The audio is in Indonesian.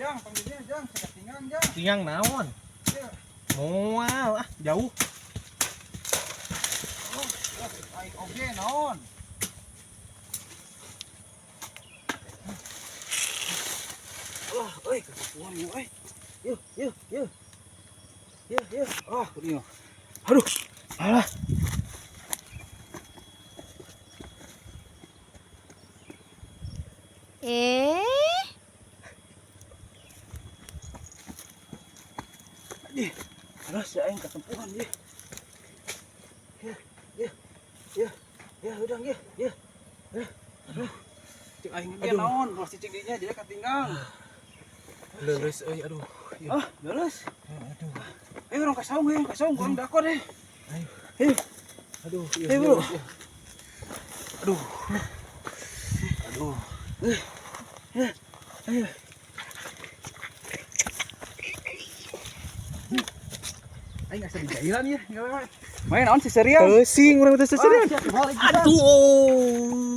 Jang, panggilnya Jang, ketinggalan Jang. Tingang naon? Moal jauh. Ai oge naon? Euy, kepuan ieu euy. Yuk. Ini. Aduh. Alah. Aduh, si aing ketempuhan ye. Ya, udah ye. Aduh. Cek aing ge naon, masih cek dinya jadi ketinggalan. Leles euy aduh. Ah, leres. Aduh. Ayo orang kasaung, kurang dakon deh. Ayo. Aduh, Ayo, bro. Aduh. Ayo. Aing nggak sedih jairan ya, nggak apa-apa. Main naon si serian? Teuing urang teh seserian. Aduh. Aduh.